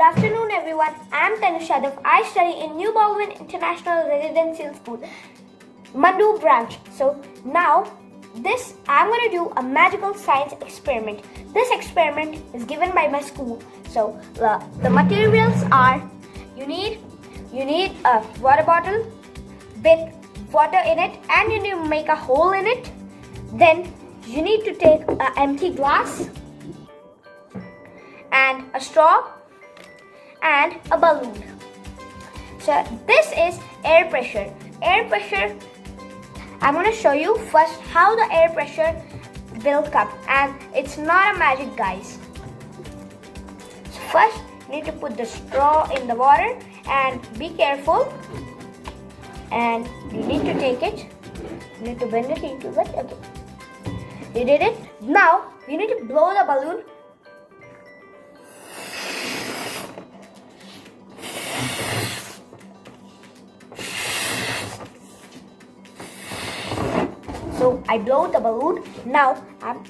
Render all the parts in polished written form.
afternoon, everyone. I am Tanishq. I study in New Baldwin International Residential School, Mandu branch. So now, I'm going to do a magical science experiment. This experiment is given by my school. So the materials are: you need a water bottle with water in it, and you need to make a hole in it. Then you need to take an empty glass and a straw and a balloon. So this is air pressure. I'm going to show you first how the air pressure will come, and it's not a magic, guys. So first you need to put the straw in the water, and be careful, and you need to take it, you need to bend it into it. Okay, you did it. Now you need to blow the balloon. So I blow the balloon. Now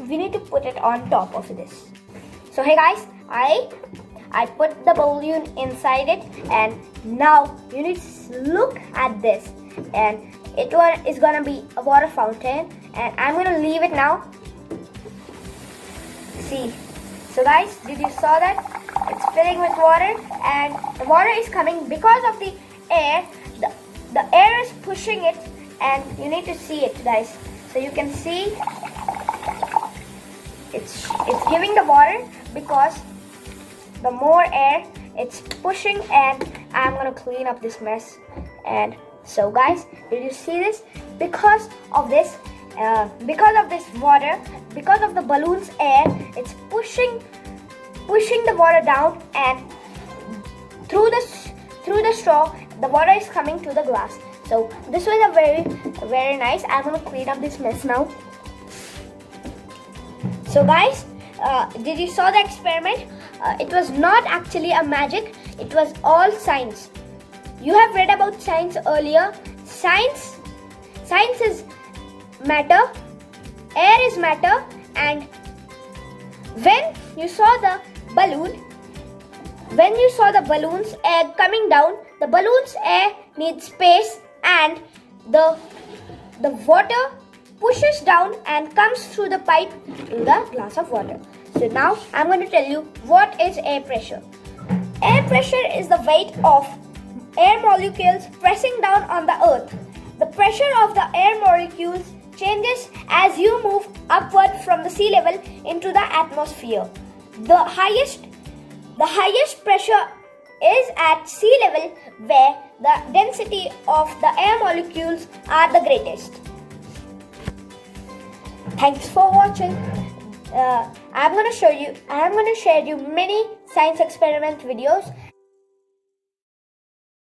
we need to put it on top of this. So hey guys, I put the balloon inside it, and now you need to look at this, and it is gonna be a water fountain, and I'm gonna leave it now. See, so guys, did you saw that? It's filling with water, and the water is coming because of the air. The air is pushing it, and you need to see it, guys. So you can see it's giving the water because the more air it's pushing, and I'm gonna clean up this mess. And so guys, did you see this? Because of this water, because of the balloon's air, it's pushing the water down, and through the straw, the water is coming to the glass. So this was a very nice. I'm gonna clean up this mess now. So guys, did you saw the experiment? It was not actually a magic. It was all science. You have read about science earlier. Science is matter. Air is matter. And when you saw the balloon's air coming down, the balloon's air needs space, and the water pushes down and comes through the pipe to the glass of water. So now I'm going to tell you what is air pressure. Air pressure is the weight of air molecules pressing down on the earth. The pressure of the air molecules changes as you move upward from the sea level into the atmosphere. The highest pressure is at sea level, where the density of the air molecules are the greatest. Thanks for watching. I'm going to share you many science experiment videos.